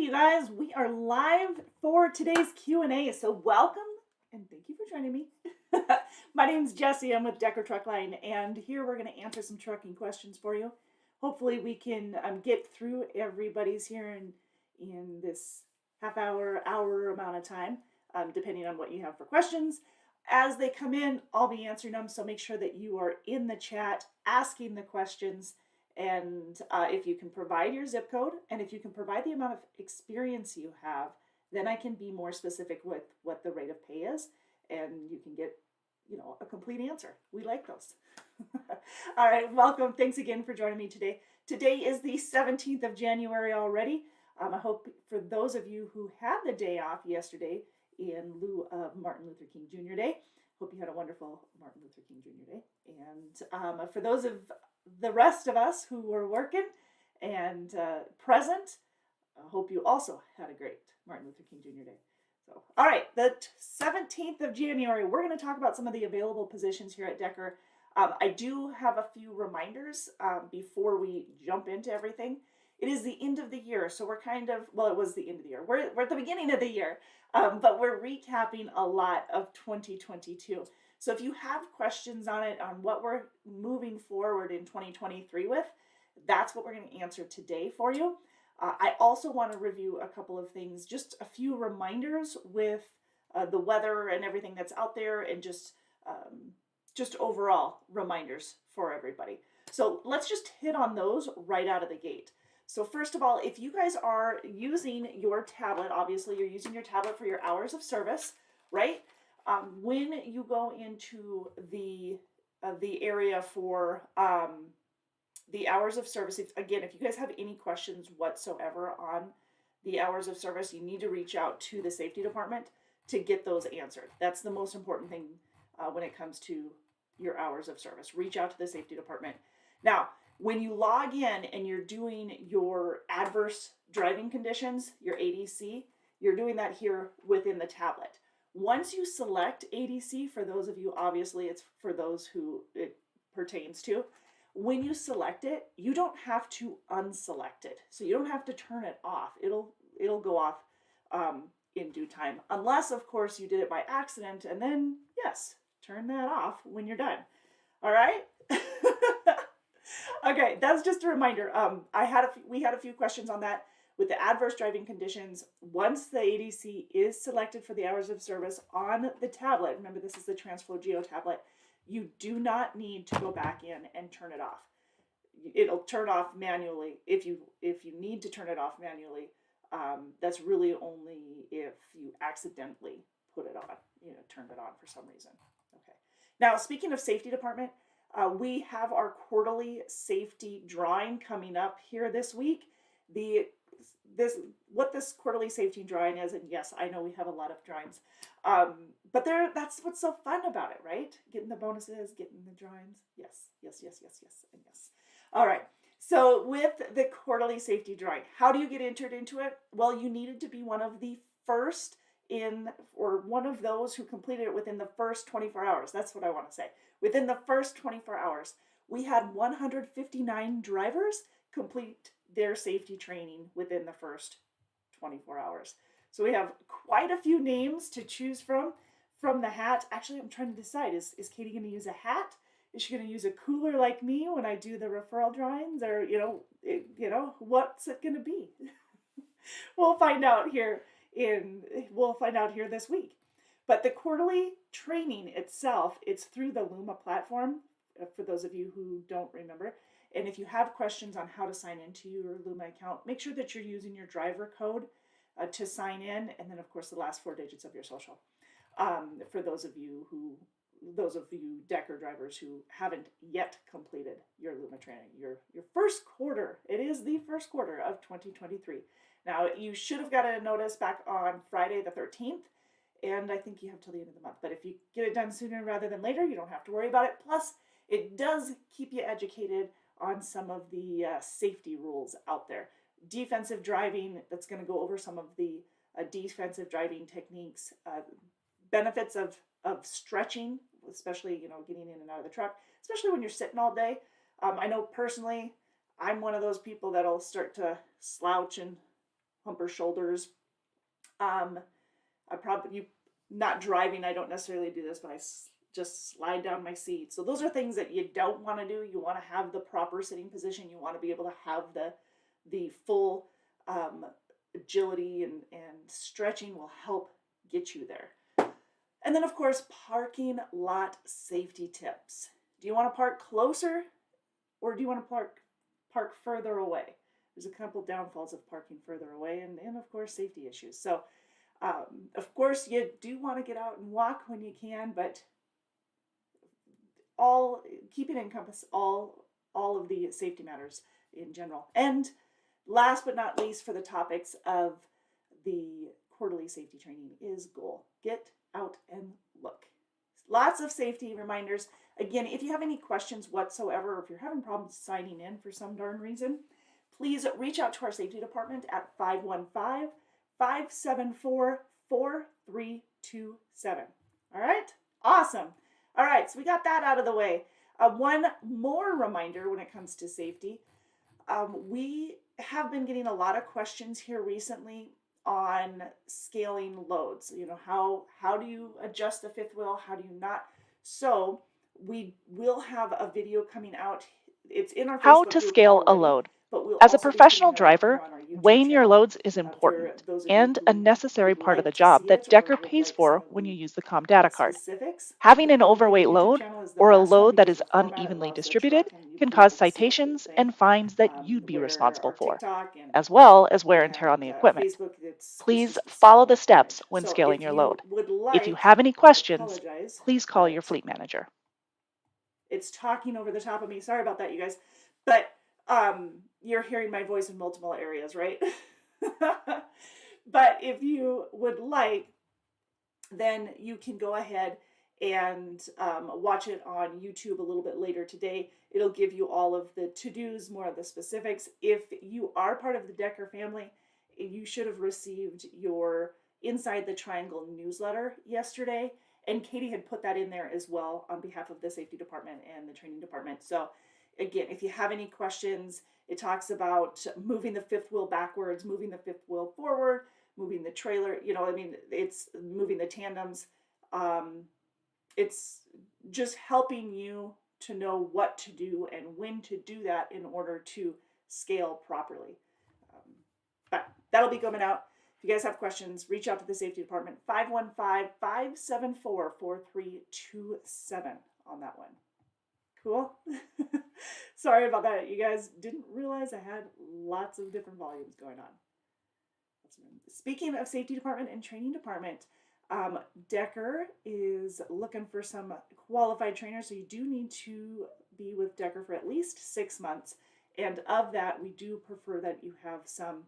you guys. We are live for today's Q&A, so welcome and thank you for joining me. My name's Jessie. I'm with Decker Truck Line, and here we're going to answer some trucking questions for you. Hopefully we can get through everybody's here in this hour amount of time, depending on what you have for questions. As they come in, I'll be answering them, so make sure that you are in the chat asking the questions. And if you can provide your zip code and if you can provide the amount of experience you have, then I can be more specific with what the rate of pay is, and you can get, a complete answer. We like those. All right, welcome. Thanks again for joining me today. Today is the 17th of January already. I hope for those of you who had the day off yesterday in lieu of Martin Luther King Jr. Day, hope you had a wonderful Martin Luther King Jr. Day. And for those of the rest of us who were working and present, I hope you also had a great Martin Luther King Jr. Day. So, all right, the 17th of January, we're going to talk about some of the available positions here at Decker. I do have a few reminders before we jump into everything. It is the end of the year, so we're it was the end of the year. We're at the beginning of the year, but we're recapping a lot of 2022. So if you have questions on it, on what we're moving forward in 2023 with, that's what we're going to answer today for you. I also want to review a couple of things, just a few reminders with the weather and everything that's out there, and just overall reminders for everybody. So let's just hit on those right out of the gate. So first of all, if you guys are using your tablet, obviously you're using your tablet for your hours of service, right? When you go into the area for the hours of service, if you guys have any questions whatsoever on the hours of service, you need to reach out to the safety department to get those answered. That's the most important thing when it comes to your hours of service. Reach out to the safety department. Now, when you log in and you're doing your adverse driving conditions, your ADC, you're doing that here within the tablet. Once you select ADC, for those of you, obviously it's for those who it pertains to, when you select it, you don't have to unselect it. So you don't have to turn it off. It'll go off in due time. Unless, of course, you did it by accident, and then, yes, turn that off when you're done. All right? Okay, that's just a reminder. We had a few questions on that. With the adverse driving conditions, once the ADC is selected for the hours of service on the tablet, remember this is the TransFlow Geo tablet, you do not need to go back in and turn it off. It'll turn off manually if you need to turn it off manually. That's really only if you accidentally put it on, turned it on for some reason. Okay. Now, speaking of safety department, we have our quarterly safety drawing coming up here this week. What this quarterly safety drawing is, and yes, I know we have a lot of drawings, but that's what's so fun about it, right? Getting the bonuses, getting the drawings. Yes, and yes. All right. So with the quarterly safety drawing, how do you get entered into it? Well, you needed to be one of the first or one of those who completed it within the first 24 hours. That's what I want to say. Within the first 24 hours, we had 159 drivers complete their safety training within the first 24 hours. So we have quite a few names to choose from the hat. Actually, I'm trying to decide, is Katie going to use a hat? Is she going to use a cooler like me when I do the referral drawings? Or, what's it going to be? We'll find out here this week. But the quarterly training itself, it's through the Luma platform, for those of you who don't remember. And if you have questions on how to sign into your Luma account, make sure that you're using your driver code to sign in, and then of course the last 4 digits of your social. For those of you Decker drivers who haven't yet completed your Luma training, your first quarter. It is the first quarter of 2023. Now, you should have got a notice back on Friday the 13th, and I think you have till the end of the month. But if you get it done sooner rather than later, you don't have to worry about it. Plus, it does keep you educated on some of the safety rules out there. Defensive driving, that's going to go over some of the defensive driving techniques, benefits of stretching, especially, getting in and out of the truck, especially when you're sitting all day. I know personally, I'm one of those people that'll start to slouch and humper shoulders. I probably, not driving, I don't necessarily do this, but I just slide down my seat. So those are things that you don't want to do. You want to have the proper sitting position. You want to be able to have the full agility, and stretching will help get you there. And then, of course, parking lot safety tips. Do you want to park closer, or do you want to park further away? There's a couple downfalls of parking further away, and of course, safety issues. So, of course, you do want to get out and walk when you can, but keep it encompass all of the safety matters in general. And last but not least, for the topics of the quarterly safety training is goal. Get out and look. Lots of safety reminders. Again, if you have any questions whatsoever, or if you're having problems signing in for some darn reason, please reach out to our safety department at 515-574-4327. All right? Awesome. All right, so we got that out of the way. One more reminder when it comes to safety. We have been getting a lot of questions here recently on scaling loads. You know, how do you adjust the fifth wheel? How do you not? So we will have a video coming out. It's in our How Facebook to group scale a already, load. but we'll As a also be putting professional it out driver, on our YouTube weighing your channel. loads is For important those of and you a who necessary would part of the like to job see that it, or Decker would pays like some for of when you the use the COM data card. specifics, Having the an quarterly overweight YouTube load channel is the or a best one load that because is the format unevenly allows the distributed track, and you can will be cause able to see the whole citations thing. and fines that you'd be Where responsible our for, TikTok as well as wear and tear on the equipment. Facebook, this Please is the follow same the steps format. when So scaling if your you load. would If you like, have any I questions, apologize, please call your but fleet manager. it's talking over the top of me. Sorry about that, you guys. But you're hearing my voice in multiple areas, right? But if you would like, then you can go ahead and watch it on YouTube a little bit later today. It'll give you all of the to-dos, more of the specifics. If you are part of the Decker family, you should have received your Inside the Triangle newsletter yesterday. And Katie had put that in there as well on behalf of the safety department and the training department. So again, if you have any questions, it talks about moving the fifth wheel backwards, moving the fifth wheel forward, moving the trailer, it's moving the tandems. It's just helping you to know what to do and when to do that in order to scale properly. But that'll be coming out. If you guys have questions, reach out to the safety department, 515-574-4327 on that one. Cool. Sorry about that. You guys didn't realize I had lots of different volumes going on. Speaking of safety department and training department, Decker is looking for some qualified trainers. So you do need to be with Decker for at least 6 months. And of that, we do prefer that you have some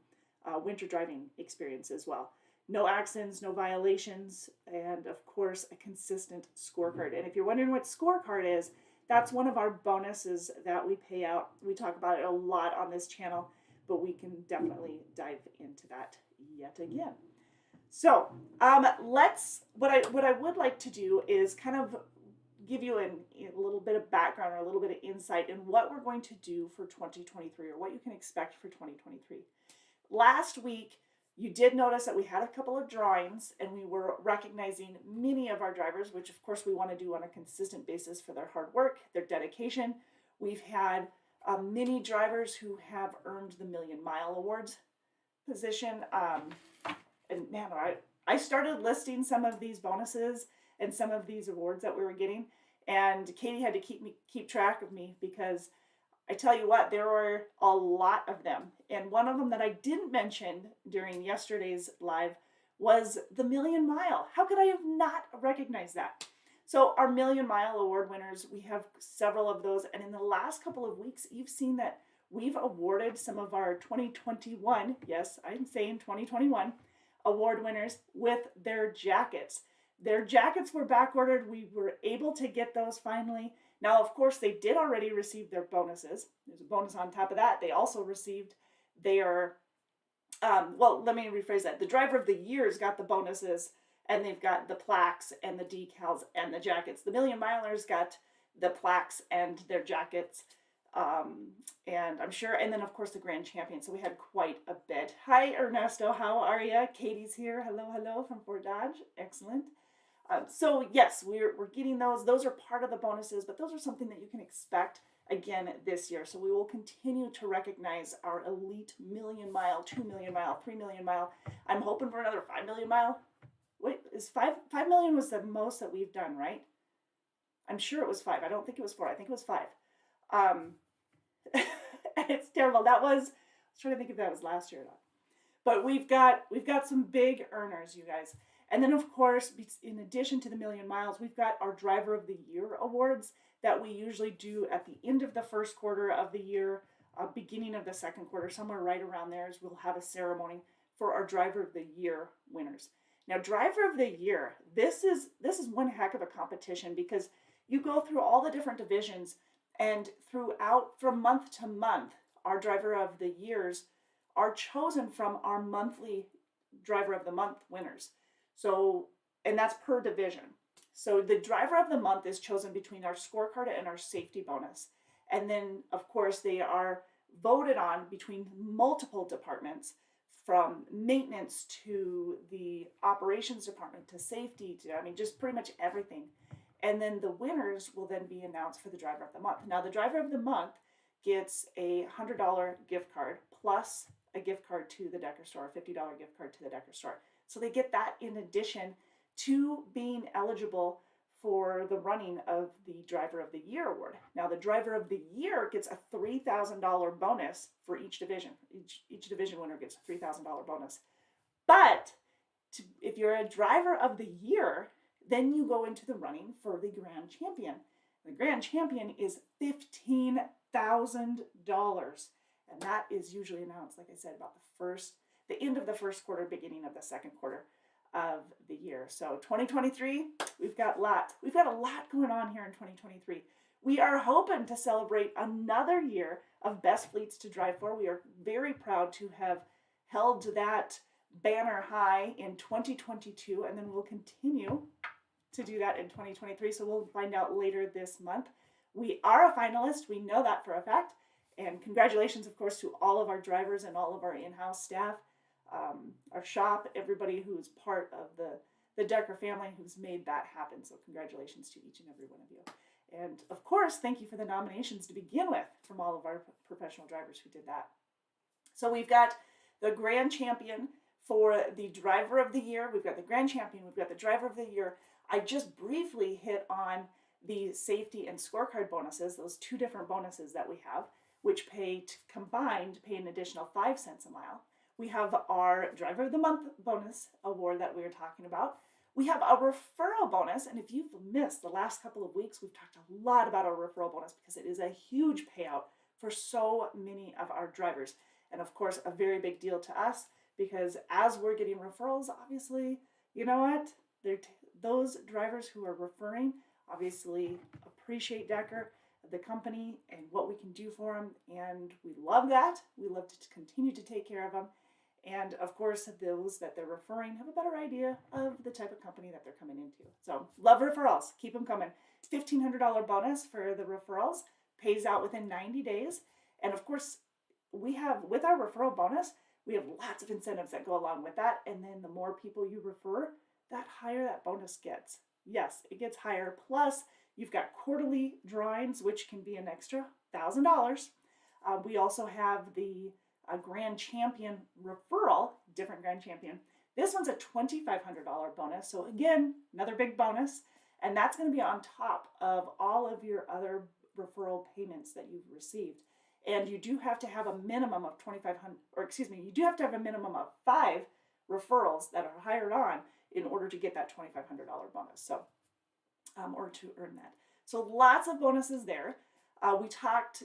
winter driving experience as well. No accidents, no violations, and of course, a consistent scorecard. And if you're wondering what scorecard is, that's one of our bonuses that we pay out. We talk about it a lot on this channel, but we can definitely dive into that yet again. So what I would like to do is kind of give you a little bit of background or a little bit of insight in what we're going to do for 2023, or what you can expect for 2023. Last week, you did notice that we had a couple of drawings, and we were recognizing many of our drivers, which of course we want to do on a consistent basis for their hard work, their dedication. We've had many drivers who have earned the Million Mile Awards position. And man, I started listing some of these bonuses and some of these awards that we were getting, and Katie had to keep track of me, because I tell you what, there were a lot of them. And one of them that I didn't mention during yesterday's live was the Million Mile. How could I have not recognized that? So our Million Mile Award winners, we have several of those. And in the last couple of weeks, you've seen that we've awarded some of our 2021, yes, I'm saying 2021, award winners with their jackets. Their jackets were back ordered. We were able to get those finally. Now, of course, they did already receive their bonuses. There's a bonus on top of that. They also received their, let me rephrase that. The driver of the year's got the bonuses, and they've got the plaques and the decals and the jackets. The Million Milers got the plaques and their jackets. And I'm sure, and then of course the grand champion. So we had quite a bit. Hi Ernesto, how are you? Katie's here. Hello from Fort Dodge. Excellent. So yes, we're getting those. Those are part of the bonuses, but those are something that you can expect again this year. So we will continue to recognize our elite million mile, 2 million mile, 3 million mile. I'm hoping for another 5 million mile. Wait, is 5 million was the most that we've done, right? I'm sure it was 5. I don't think it was 4. I think it was 5. It's terrible. I was trying to think if that was last year or not. But we've got some big earners, you guys. And then of course, in addition to the million miles, we've got our driver of the year awards that we usually do at the end of the first quarter of the year, beginning of the second quarter, somewhere right around there, is we'll have a ceremony for our driver of the year winners. Now, driver of the year, this is one heck of a competition because you go through all the different divisions, and throughout from month to month, our driver of the years are chosen from our monthly driver of the month winners. So, and that's per division. So the driver of the month is chosen between our scorecard and our safety bonus. And then, of course, they are voted on between multiple departments, from maintenance to the operations department to safety to, I mean, just pretty much everything. And then the winners will then be announced for the driver of the month. Now, the driver of the month gets a $100 gift card plus a gift card to the Decker store, a $50 gift card to the Decker store. So they get that in addition to being eligible for the running of the Driver of the Year award. Now, the Driver of the Year gets a $3,000 bonus for each division. Each division winner gets a $3,000 bonus. But if you're a Driver of the Year, then you go into the running for the Grand Champion. The Grand Champion is $15,000. And that is usually announced, like I said, about the end of the first quarter, beginning of the second quarter of the year. So 2023, we've got a lot going on here in 2023. We are hoping to celebrate another year of best fleets to drive for. We are very proud to have held that banner high in 2022, and then we'll continue to do that in 2023. So we'll find out later this month. We are a finalist. We know that for a fact. And congratulations, of course, to all of our drivers and all of our in-house staff, our shop, everybody who's part of the Decker family who's made that happen. So congratulations to each and every one of you. And of course, thank you for the nominations to begin with from all of our professional drivers who did that. So we've got the Grand Champion for the Driver of the Year. We've got the Grand Champion. We've got the Driver of the Year. I just briefly hit on the safety and scorecard bonuses, those two different bonuses that we have, which combined pay an additional 5 cents a mile. We have our Driver of the Month bonus award that we were talking about. We have a referral bonus, and if you've missed the last couple of weeks, we've talked a lot about our referral bonus because it is a huge payout for so many of our drivers. And of course, a very big deal to us because as we're getting referrals, obviously, you know what? Those drivers who are referring obviously appreciate Decker, the company, and what we can do for them, and we love that. We love to continue to take care of them, and of course those that they're referring have a better idea of the type of company that they're coming into. So love referrals, keep them coming. $1,500 bonus for the referrals, pays out within 90 days, and of course we have, with our referral bonus, we have lots of incentives that go along with that, and then the more people you refer, that higher that bonus gets. Yes, it gets higher, plus you've got quarterly drawings, which can be an extra $1,000. We also have the Grand Champion referral, different Grand Champion. This one's a $2,500 bonus. So again, another big bonus. And that's going to be on top of all of your other referral payments that you've received. And you do have to have a minimum of you do have to have a minimum of 5 referrals that are hired on in order to get that $2,500 bonus. So or to earn that. So lots of bonuses there. We talked,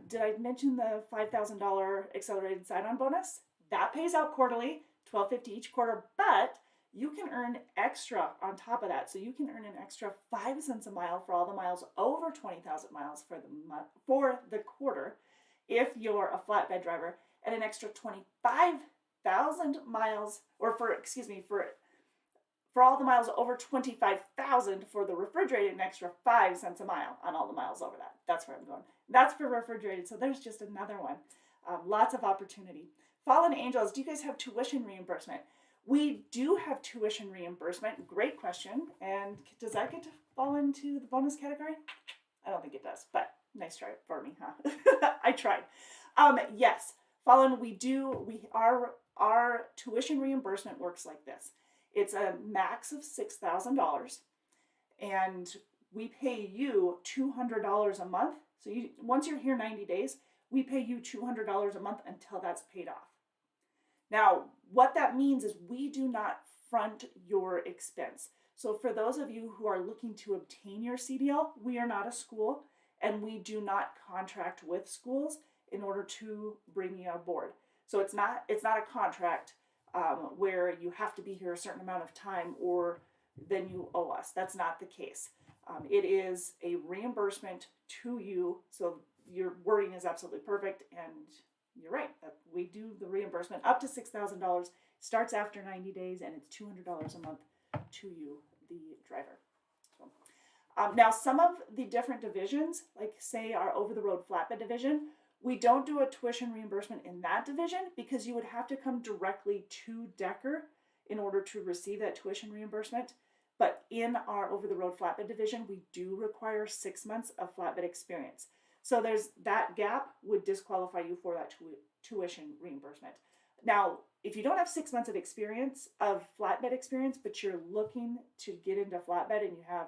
did I mention the $5,000 accelerated sign-on bonus? That pays out quarterly, $1,250 each quarter, but you can earn extra on top of that. So you can earn an extra 5 cents a mile for all the miles over 20,000 miles for the quarter if you're a flatbed driver, and an extra 25,000 miles, or for all the miles over 25,000 for the refrigerated, an extra 5 cents a mile on all the miles over that. That's where I'm going. That's for refrigerated. So there's just another one. Lots of opportunity. Fallen Angels, do you guys have tuition reimbursement? We do have tuition reimbursement. Great question. And does that get to fall into the bonus category? I don't think it does, but nice try for me, huh? I tried. Yes, Fallen, our tuition reimbursement works like this. It's a max of $6,000, and we pay you $200 a month. So once you're here 90 days, we pay you $200 a month until that's paid off. Now, what that means is we do not front your expense. So for those of you who are looking to obtain your CDL, we are not a school, and we do not contract with schools in order to bring you aboard. So it's not a contract where you have to be here a certain amount of time or then you owe us. That's not the case. It is a reimbursement to you. So your wording is absolutely perfect, and you're right. We do the reimbursement up to $6,000. Starts after 90 days, and it's $200 a month to you, the driver. So, now, some of the different divisions, like say our over-the-road flatbed division, we don't do a tuition reimbursement in that division because you would have to come directly to Decker in order to receive that tuition reimbursement. But in our over-the-road flatbed division, we do require 6 months of flatbed experience. So there's that gap would disqualify you for that tuition reimbursement. Now, if you don't have 6 months of experience, of flatbed experience, but you're looking to get into flatbed and you have,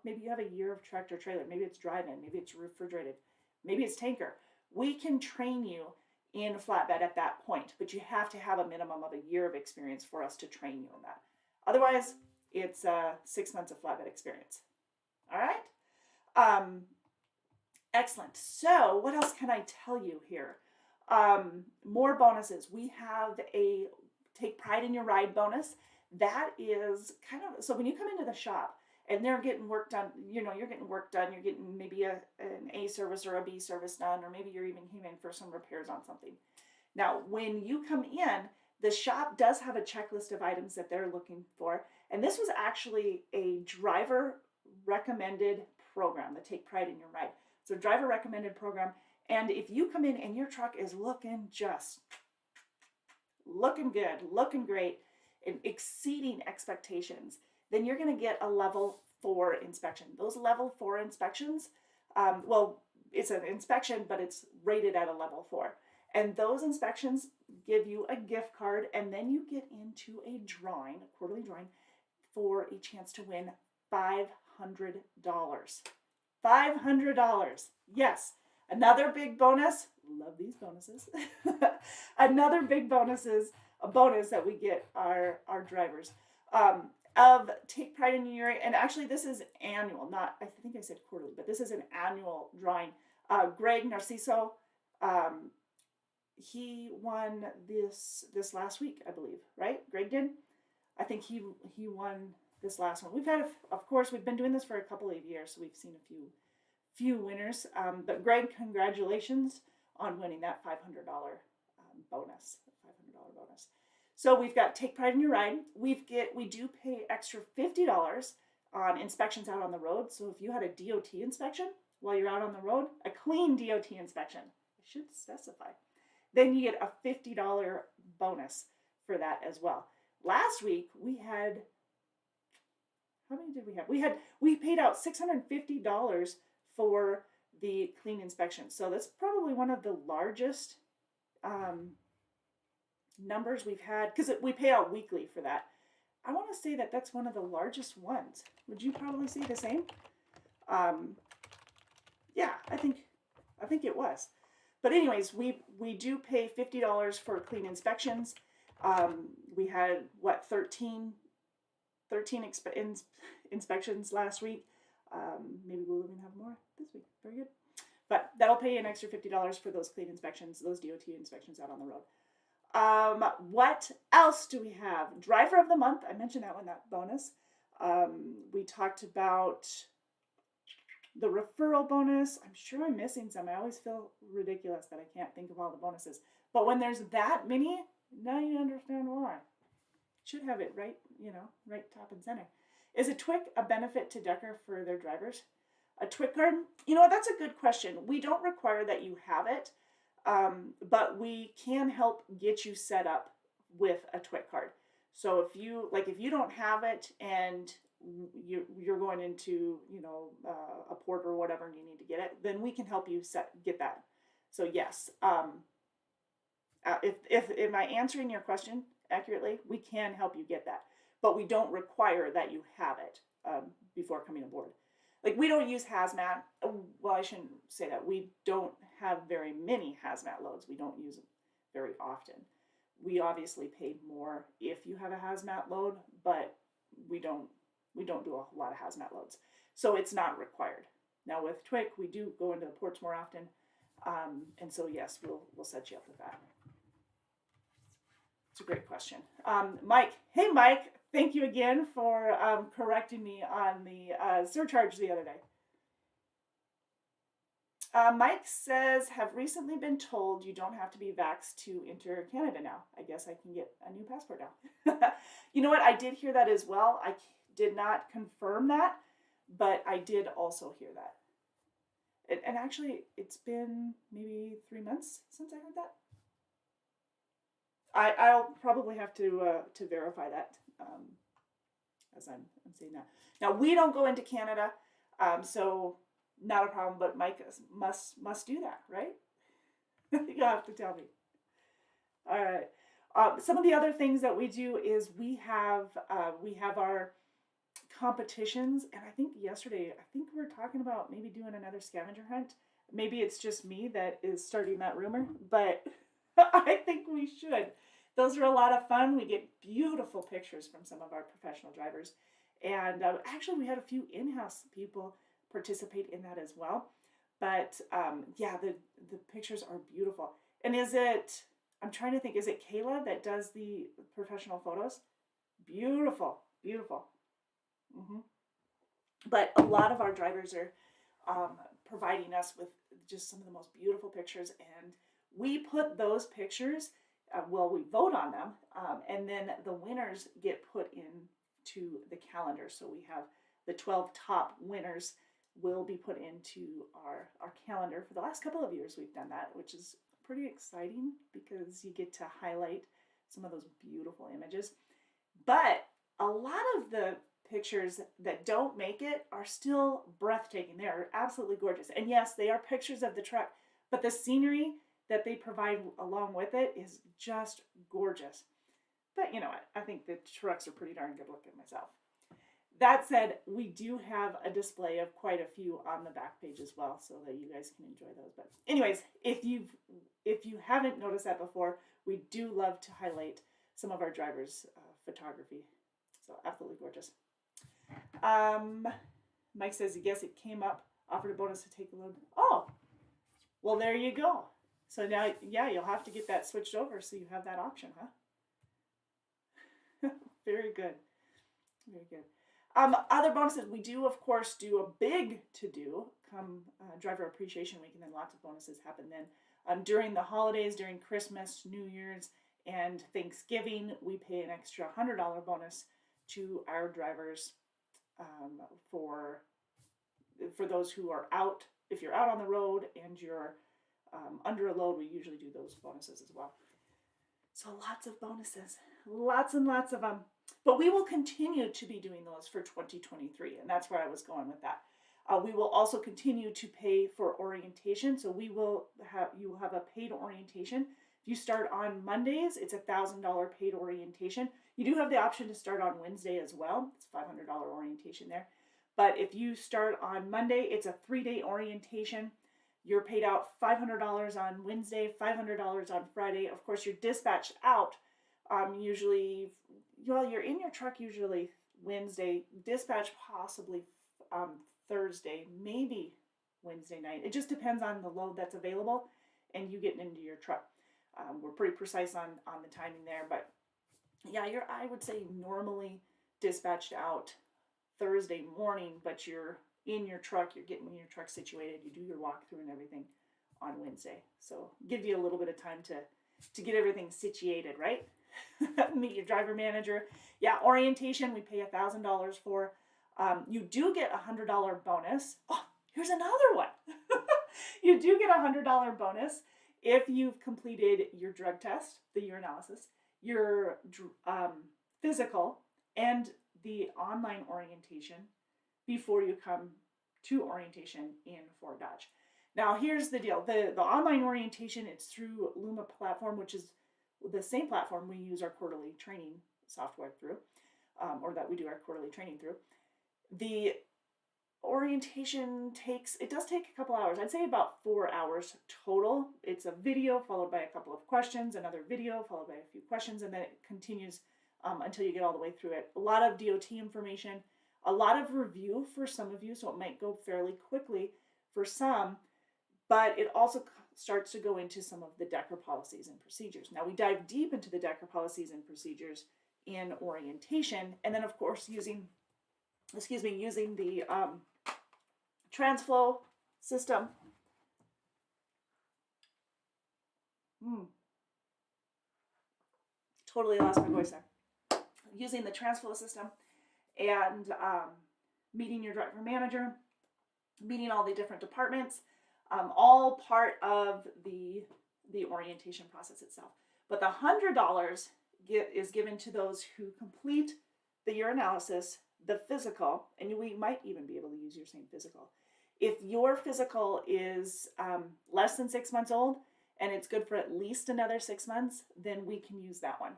maybe you have a year of tractor trailer, maybe it's drive-in, maybe it's refrigerated, maybe it's tanker, we can train you in flatbed at that point, but you have to have a minimum of a year of experience for us to train you in that. Otherwise, it's 6 months of flatbed experience. All right? Excellent. So what else can I tell you here? More bonuses. We have a Take Pride in Your Ride bonus. That is kind of, so when you come into the shop and they're getting work done, you're getting work done, you're getting maybe an A service or a B service done, or maybe you're even came in for some repairs on something. Now, when you come in, the shop does have a checklist of items that they're looking for. And this was actually a driver recommended program, the Take Pride in Your Ride. It's a driver recommended program. And if you come in and your truck is looking good, looking great, and exceeding expectations, then you're going to get a level 4 inspection. Those level 4 inspections, it's an inspection, but it's rated at a level 4. And those inspections give you a gift card, and then you get into a quarterly drawing, for a chance to win $500. $500. Yes. Another big bonus. Love these bonuses. Another big bonus is a bonus that we get our drivers of Take Pride in Your Ride. And actually, this is annual, not, I think I said quarterly, but this is an annual drawing. Greg Narciso, he won this last week, I believe, right? Greg did? I think he won this last one. We've had, of course, we've been doing this for a couple of years, so we've seen a few winners. But Greg, congratulations on winning that $500 bonus. $500 bonus. So we've got Take Pride in Your Ride. We do pay extra $50 on inspections out on the road. So if you had a DOT inspection while you're out on the road, a clean DOT inspection, I should specify, then you get a $50 bonus for that as well. Last week we had, how many did we have? We paid out $650 for the clean inspection. So that's probably one of the largest numbers we've had, because we pay out weekly for that. I want to say that that's one of the largest ones. Would you probably say the same? Yeah, I think it was. But anyways, we do pay $50 for clean inspections. We had 13 inspections last week. Maybe we'll even have more this week. Very good. But that'll pay you an extra $50 for those clean inspections, those DOT inspections out on the road. What else do we have? Driver of the month. I mentioned that one, that bonus. We talked about the referral bonus. I'm sure I'm missing some. I always feel ridiculous that I can't think of all the bonuses. But when there's that many, now you understand why. Should have it right, right top and center. Is a TWIC a benefit to Decker for their drivers? A TWIC card? You know what? That's a good question. We don't require that you have it, but we can help get you set up with a TWIC card. So if you don't have it and you're going into a port or whatever and you need to get it, then we can help you get that. So yes, if am I answering your question accurately? We can help you get that, but we don't require that you have it before coming aboard. Like we don't use hazmat. Well, I shouldn't say that. We don't have very many hazmat loads. We don't use them very often. We obviously pay more if you have a hazmat load, but we don't do a lot of hazmat loads. So it's not required. Now with TWIC, we do go into the ports more often. And so yes, we'll set you up with that. It's a great question. Mike, hey Mike, thank you again for correcting me on the surcharge the other day. Mike says, have recently been told you don't have to be vaxxed to enter Canada now. I guess I can get a new passport now. You know what? I did hear that as well. I did not confirm that, but I did also hear that. And actually, it's been maybe 3 months since I heard that. I'll probably have to verify that as I'm saying that. Now, we don't go into Canada, so not a problem, but Mike must do that, right? You'll have to tell me. All right. Some of the other things that we do is we have our competitions, and I think yesterday, we were talking about maybe doing another scavenger hunt. Maybe it's just me that is starting that rumor, but I think we should. Those are a lot of fun. We get beautiful pictures from some of our professional drivers, and actually we had a few in-house people participate in that as well. But yeah, the pictures are beautiful. And I'm trying to think, is it Kayla that does the professional photos? Beautiful, beautiful. Mm-hmm. But a lot of our drivers are providing us with just some of the most beautiful pictures, and we put those pictures, we vote on them, and then the winners get put into the calendar. So we have the 12 top winners will be put into our calendar. For the last couple of years we've done that, which is pretty exciting because you get to highlight some of those beautiful images. But a lot of the pictures that don't make it are still breathtaking. They are absolutely gorgeous. And yes, they are pictures of the truck, but the scenery that they provide along with it is just gorgeous. But you know what? I think the trucks are pretty darn good looking myself. That said, we do have a display of quite a few on the back page as well, so that you guys can enjoy those. But anyways, if you haven't noticed that before, we do love to highlight some of our drivers' photography. So absolutely gorgeous. Mike says, yes, it came up, offered a bonus to take a load. Oh, well, there you go. So now, yeah, you'll have to get that switched over so you have that option, huh? Very good. Very good. Other bonuses, we do, of course, do a big to-do come Driver Appreciation Week, and then lots of bonuses happen then. During the holidays, during Christmas, New Year's, and Thanksgiving, we pay an extra $100 bonus to our drivers for those who are out. If you're out on the road and you're under a load, we usually do those bonuses as well. So lots of bonuses, lots and lots of them. But we will continue to be doing those for 2023, and that's where I was going with that. We will also continue to pay for orientation, so you will have a paid orientation. If you start on Mondays, it's a $1,000 paid orientation. You do have the option to start on Wednesday as well. It's $500 orientation there. But if you start on Monday, it's a 3-day orientation. You're paid out $500 on Wednesday, $500 on Friday. Of course, you're dispatched out usually. Well, you're in your truck usually Wednesday, dispatch possibly Thursday, maybe Wednesday night. It just depends on the load that's available and you getting into your truck. We're pretty precise on the timing there, but yeah, I would say normally dispatched out Thursday morning, but you're in your truck, you're getting your truck situated, you do your walkthrough and everything on Wednesday. So give you a little bit of time to get everything situated, right? Meet your driver manager. Yeah, orientation we pay $1,000 for. You do get a $100 bonus. Oh, Here's another one. You do get a $100 bonus if you've completed your drug test, the urinalysis, your physical, and the online orientation before you come to orientation in Fort Dodge. Now, here's the deal. The online orientation, it's through Luma platform, which is the same platform we use our quarterly training software through, or that we do our quarterly training through. The orientation does take a couple hours. I'd say about 4 hours total. It's a video followed by a couple of questions, another video followed by a few questions, and then it continues until you get all the way through it. A lot of DOT information, a lot of review for some of you, so it might go fairly quickly for some, but it also starts to go into some of the Decker policies and procedures. Now, we dive deep into the Decker policies and procedures in orientation, and then, of course, using the TransFlow system. Totally lost my voice there. Using the TransFlow system and meeting your driver manager, meeting all the different departments, all part of the orientation process itself. But the $100 is given to those who complete the urinalysis, the physical, and we might even be able to use your same physical. If your physical is less than 6 months old and it's good for at least another 6 months, then we can use that one.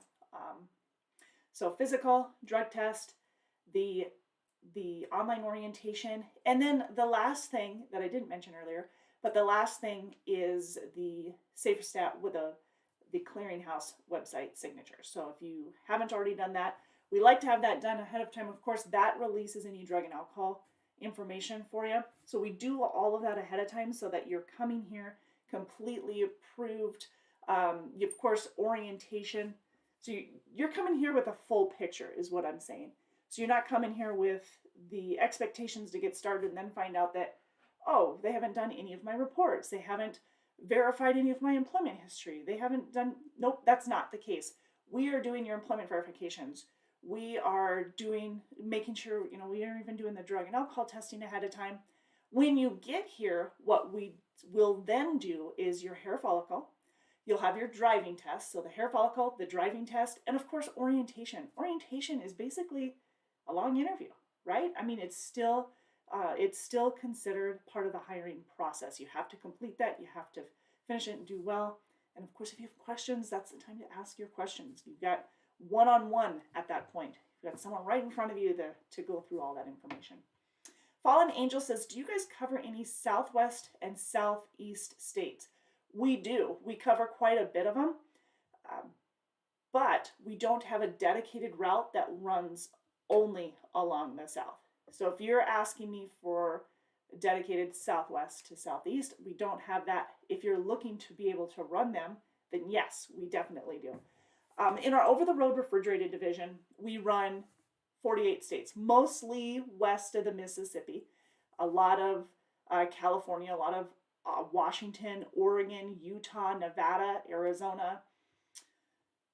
So physical, drug test, the online orientation, and then the last thing that I didn't mention earlier, but the last thing is the Safer Stat with the clearinghouse website signature. So if you haven't already done that, we like to have that done ahead of time. Of course, that releases any drug and alcohol information for you. So we do all of that ahead of time so that you're coming here completely approved. Of course, orientation. So you're coming here with a full picture is what I'm saying. So you're not coming here with the expectations to get started and then find out that, oh, they haven't done any of my reports. They haven't verified any of my employment history. They haven't done, nope, that's not the case. We are doing your employment verifications. We are making sure, we are even doing the drug and alcohol testing ahead of time. When you get here, what we will then do is your hair follicle. You'll have your driving test. So the hair follicle, the driving test, and of course, orientation. Orientation is basically a long interview, right? I mean, it's still considered part of the hiring process. You have to complete that. You have to finish it and do well. And of course, if you have questions, that's the time to ask your questions. You've got one-on-one at that point. You've got someone right in front of you to go through all that information. Fallen Angel says, do you guys cover any Southwest and Southeast states? We do. We cover quite a bit of them, but we don't have a dedicated route that runs only along the South. So if you're asking me for dedicated Southwest to Southeast, we don't have that. If you're looking to be able to run them, then yes, we definitely do. In our over-the-road refrigerated division, we run 48 states, mostly west of the Mississippi, a lot of California, a lot of Washington, Oregon, Utah, Nevada, Arizona,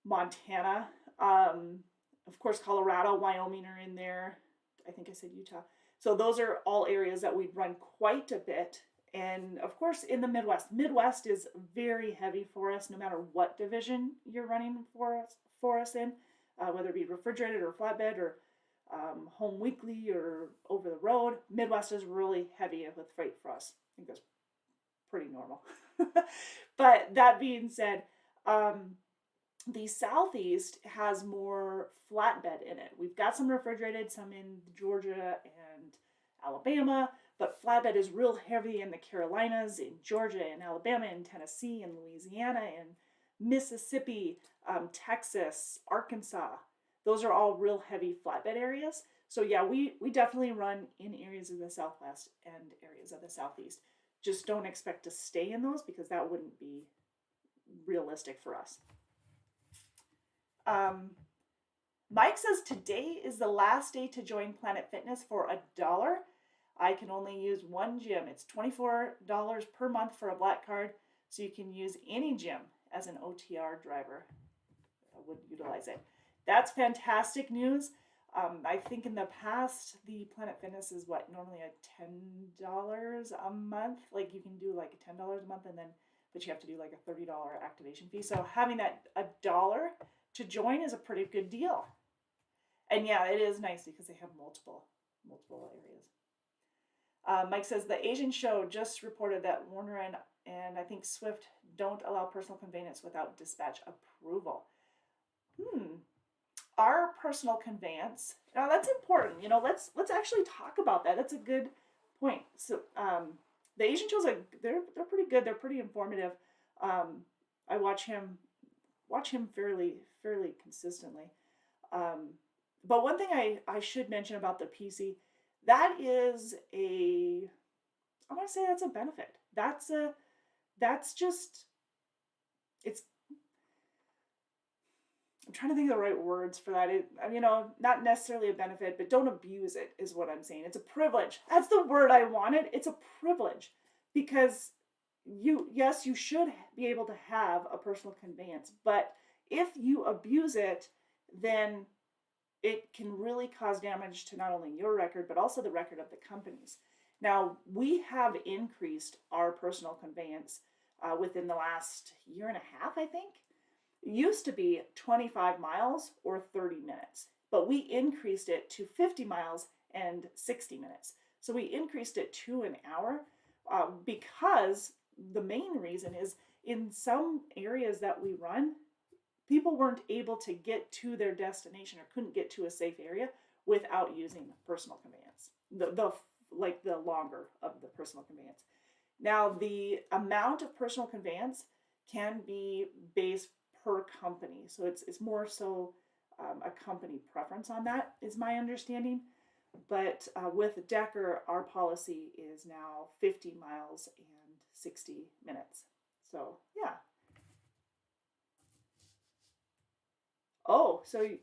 Montana, of course, Colorado, Wyoming are in there. I think I said Utah. So those are all areas that we run quite a bit. And of course, in the Midwest. Midwest is very heavy for us, no matter what division you're running for us in, whether it be refrigerated or flatbed or home weekly or over the road. Midwest is really heavy with freight for us. I think that's pretty normal. But that being said, the Southeast has more flatbed in it. We've got some refrigerated, some in Georgia and Alabama, but flatbed is real heavy in the Carolinas, in Georgia, in Alabama, in Tennessee, in Louisiana, in Mississippi, Texas, Arkansas. Those are all real heavy flatbed areas. So yeah, we definitely run in areas of the Southwest and areas of the Southeast. Just don't expect to stay in those because that wouldn't be realistic for us. Mike says, today is the last day to join Planet Fitness for $1. I can only use one gym. It's $24 per month for a black card, so you can use any gym as an OTR driver. I would utilize it. That's fantastic news. I think in the past, the Planet Fitness is what, normally a $10 a month. Like you can do like $10 a month and then, but you have to do like a $30 activation fee. So having that $1 to join is a pretty good deal. And yeah, it is nice because they have multiple areas. Mike says the Asian show just reported that Warner and I think Swift don't allow personal conveyance without dispatch approval. Our personal conveyance, now that's important. Let's actually talk about that. That's a good point. So the Asian shows they're pretty good. They're pretty informative. I watch him fairly consistently. But one thing I should mention about the PC, that is I want to say that's a benefit. It's, I'm trying to think of the right words for that. Not necessarily a benefit, but don't abuse it is what I'm saying. It's a privilege. That's the word I wanted. It's a privilege because you should be able to have a personal conveyance, but if you abuse it, then it can really cause damage to not only your record, but also the record of the companies. Now, we have increased our personal conveyance within the last year and a half, I think. It used to be 25 miles or 30 minutes, but we increased it to 50 miles and 60 minutes. So we increased it to an hour because the main reason is in some areas that we run, people weren't able to get to their destination or couldn't get to a safe area without using personal conveyance, the longer of the personal conveyance. Now, the amount of personal conveyance can be based per company. So it's more so a company preference on that is my understanding. But with Decker, our policy is now 50 miles and 60 minutes. So, yeah. Oh, so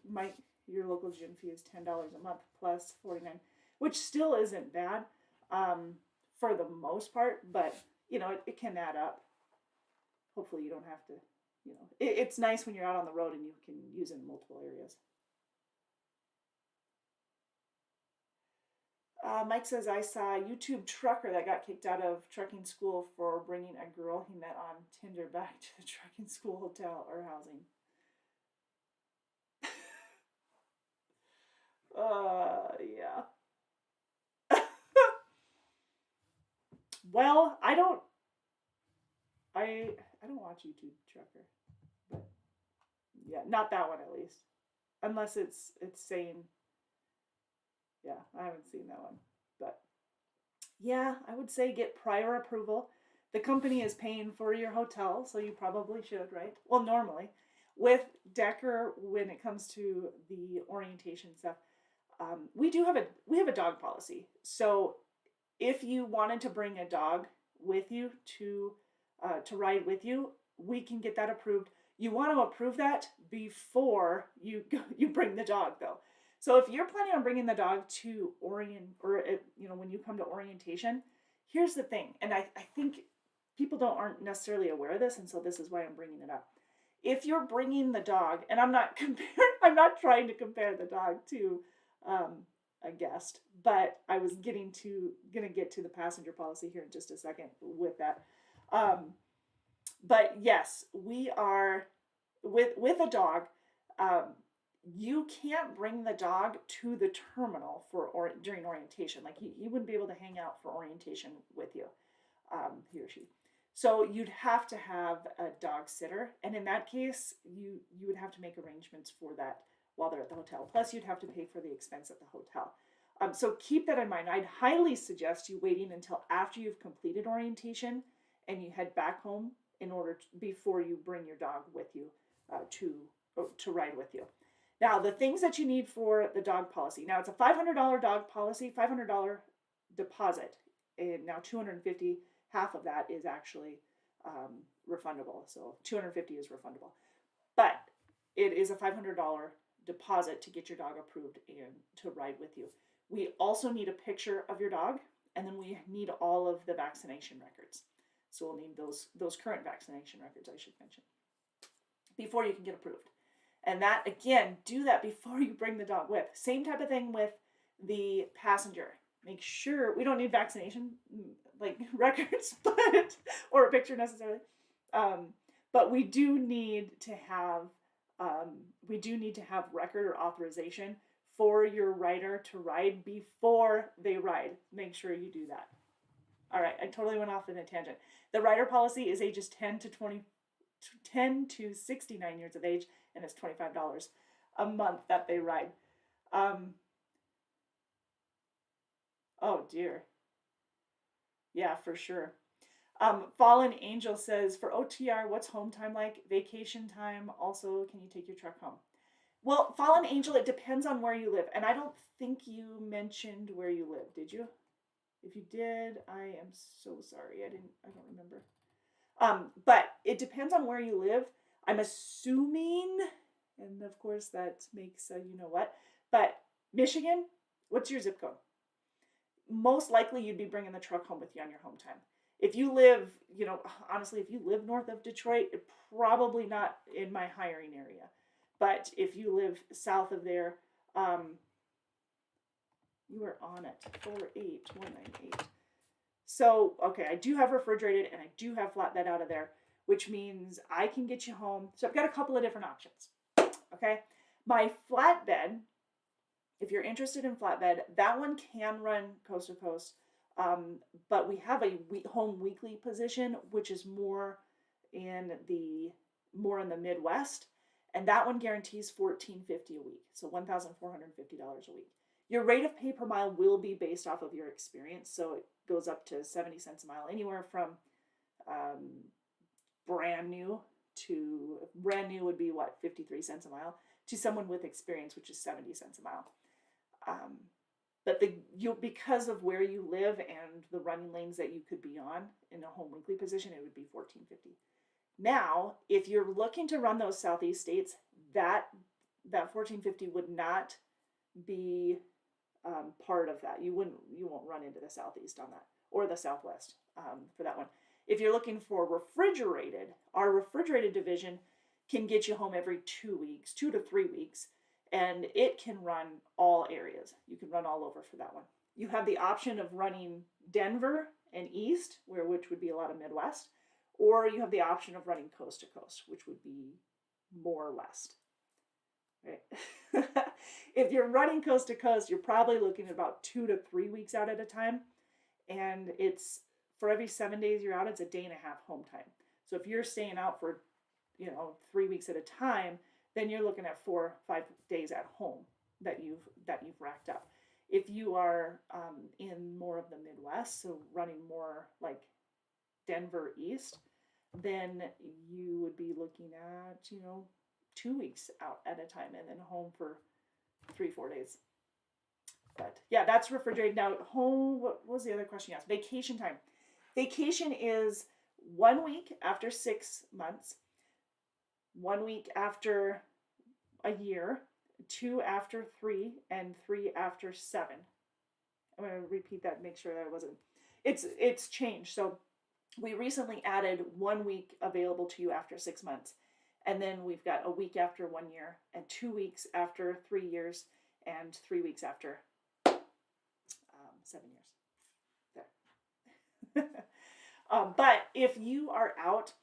your local gym fee is $10 a month plus $49, which still isn't bad for the most part, but it can add up. Hopefully you don't have to, it's nice when you're out on the road and you can use it in multiple areas. Mike says, I saw a YouTube trucker that got kicked out of trucking school for bringing a girl he met on Tinder back to the trucking school hotel or housing. Yeah. Well, I don't watch YouTube Trucker, but yeah, not that one at least, unless it's saying, yeah, I haven't seen that one, but yeah, I would say get prior approval. The company is paying for your hotel, so you probably should, right? Well, normally with Decker, when it comes to the orientation stuff, we have a dog policy. So if you wanted to bring a dog with you to ride with you, we can get that approved. You want to approve that before you bring the dog, though. So if you're planning on bringing the dog to when you come to orientation, here's the thing, and I think people aren't necessarily aware of this, and so this is why I'm bringing it up. If you're bringing the dog, and I'm not trying to compare the dog to a guest, but I was gonna get to the passenger policy here in just a second with that. But yes, we are with a dog. You can't bring the dog to the terminal during orientation. Like he wouldn't be able to hang out for orientation with you, he or she. So you'd have to have a dog sitter, and in that case, you would have to make arrangements for that while they're at the hotel. Plus, you'd have to pay for the expense at the hotel. So keep that in mind. I'd highly suggest you waiting until after you've completed orientation and you head back home before you bring your dog with you to ride with you. Now, the things that you need for the dog policy. Now, it's a $500 dog policy, $500 deposit, and now $250. Half of that is actually refundable. So $250 is refundable. But it is a $500 deposit to get your dog approved and to ride with you. We also need a picture of your dog, and then we need all of the vaccination records. So we'll need those current vaccination records, I should mention, before you can get approved. And that, again, do that before you bring the dog with. Same type of thing with the passenger. Make sure we don't need vaccination like records, but or a picture necessarily. But we do need to have record or authorization for your rider to ride before they ride. Make sure you do that. All right, I totally went off in a tangent. The rider policy is ages 10 to 69 years of age, and it's $25 a month that they ride. Oh dear. Yeah, for sure. Fallen Angel says, for OTR, what's home time like? Vacation time. Also, can you take your truck home? Well, Fallen Angel, it depends on where you live. And I don't think you mentioned where you live, did you? If you did, I am so sorry. I don't remember. But it depends on where you live. I'm assuming, and of course that makes you know what, but Michigan, what's your zip code? Most likely you'd be bringing the truck home with you on your home time. If you live, honestly, if you live north of Detroit, probably not in my hiring area. But if you live south of there, you are on it, 48198. So, okay, I do have refrigerated and I do have flatbed out of there, which means I can get you home. So I've got a couple of different options, okay? My flatbed, if you're interested in flatbed, that one can run coast to coast, but we have a home weekly position, which is more in the Midwest, and that one guarantees $1,450 a week, so $1,450 a week. Your rate of pay per mile will be based off of your experience, so it goes up to 70 cents a mile, anywhere from brand new would be what, 53 cents a mile, to someone with experience, which is 70 cents a mile. But because of where you live and the running lanes that you could be on in a home weekly position, it would be $1,450. Now, if you're looking to run those Southeast states, that $1,450 would not be part of that. You won't run into the Southeast on that, or the Southwest for that one. If you're looking for refrigerated, our refrigerated division can get you home every 2 weeks, 2 to 3 weeks, and it can run all areas. You can run all over for that one. You have the option of running Denver and East, which would be a lot of Midwest, or you have the option of running coast to coast, which would be more West. Right? If you're running coast to coast, you're probably looking at about 2 to 3 weeks out at a time, and it's for every 7 days you're out, it's a day and a half home time. So if you're staying out for 3 weeks at a time, then you're looking at 4 or 5 days at home that you've racked up. If you are in more of the Midwest, so running more like Denver East, then you would be looking at 2 weeks out at a time, and then home for 3-4 days. But yeah, that's refrigerated. Now home, what was the other question you asked? Vacation time. Vacation is 1 week after 6 months, 1 week after a year, 2 after 3, and 3 after 7. I'm going to repeat that, make sure that it wasn't. It's changed. So we recently added 1 week available to you after 6 months. And then we've got a week after 1 year, and 2 weeks after 3 years, and 3 weeks after 7 years. There. But if you are out,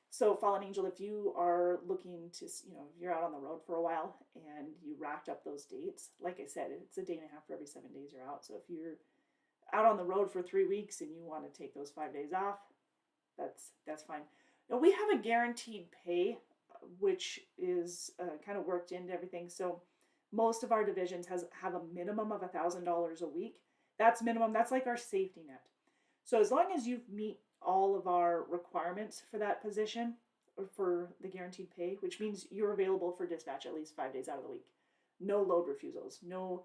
so Fallen Angel, if you are looking to, if you're out on the road for a while and you racked up those dates, like I said, it's a day and a half for every 7 days you're out. So if you're out on the road for 3 weeks and you want to take those 5 days off, that's fine. Now we have a guaranteed pay, which is kind of worked into everything. So most of our divisions have a minimum of $1,000 a week. That's minimum. That's like our safety net. So as long as you meet all of our requirements for that position, or for the guaranteed pay, which means you're available for dispatch at least 5 days out of the week. No load refusals, no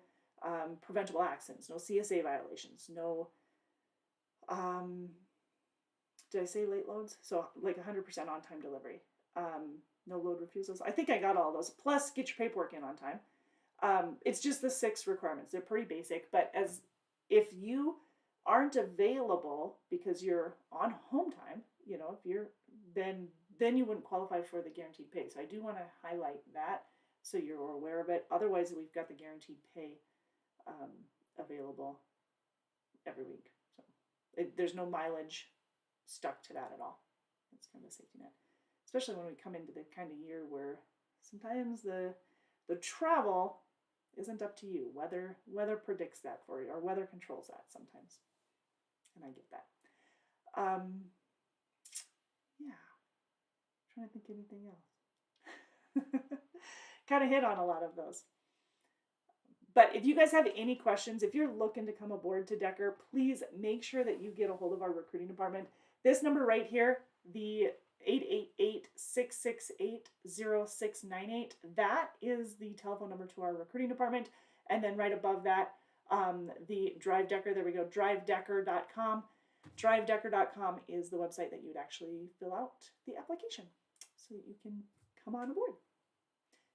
preventable accidents, no CSA violations, no, did I say late loads? So like 100% on time delivery. No load refusals. I think I got all those. Plus get your paperwork in on time. It's just the 6 requirements. They're pretty basic, but if you aren't available because you're on home time, if you're, then you wouldn't qualify for the guaranteed pay. So I do want to highlight that. so you're aware of it. Otherwise, we've got the guaranteed pay available every week. So there's no mileage stuck to that at all. That's kind of a safety net, especially when we come into the kind of year where sometimes the travel isn't up to you. Weather predicts that for you, or weather controls that sometimes, and I get that. Yeah, I'm trying to think of anything else. Kind of hit on a lot of those. But if you guys have any questions, if you're looking to come aboard to Decker, please make sure that you get a hold of our recruiting department. This number right here, the 888-668-0698, that is the telephone number to our recruiting department. And then right above that, the Drive Decker, there we go, drivedecker.com. Drivedecker.com is the website that you would actually fill out the application so that you can come on aboard.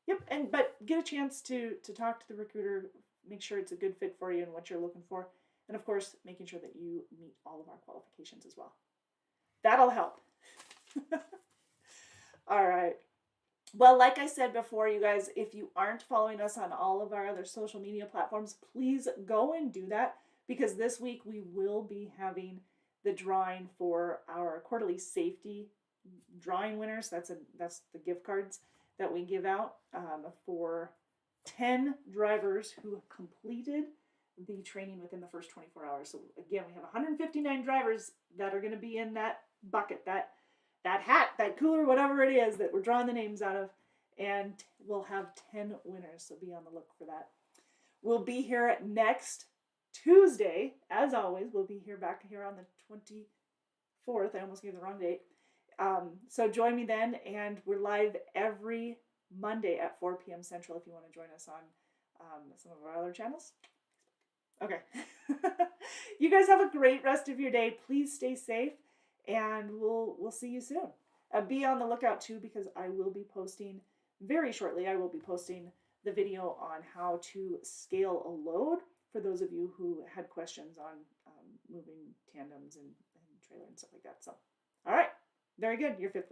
Yep, but get a chance to talk to the recruiter, make sure it's a good fit for you and what you're looking for, and of course, making sure that you meet all of our qualifications as well. That'll help. All right. Well, like I said before, you guys, if you aren't following us on all of our other social media platforms, please go and do that, because this week we will be having the drawing for our quarterly safety drawing winners. That's the gift cards that we give out for 10 drivers who have completed the training within the first 24 hours. So again, we have 159 drivers that are going to be in that bucket, that hat, that cooler, whatever it is that we're drawing the names out of, and we'll have 10 winners. So be on the look for that. We'll be here next Tuesday, as always. We'll be here back here on the 24th. I almost gave the wrong date. So join me then, and we're live every Monday at 4 p.m. Central if you want to join us on some of our other channels. Okay. You guys have a great rest of your day. Please stay safe, and we'll see you soon. Be on the lookout too, because I will be posting very shortly. I will be posting the video on how to scale a load for those of you who had questions on moving tandems and trailer and stuff like that. So, all right. Very good. You're fifth.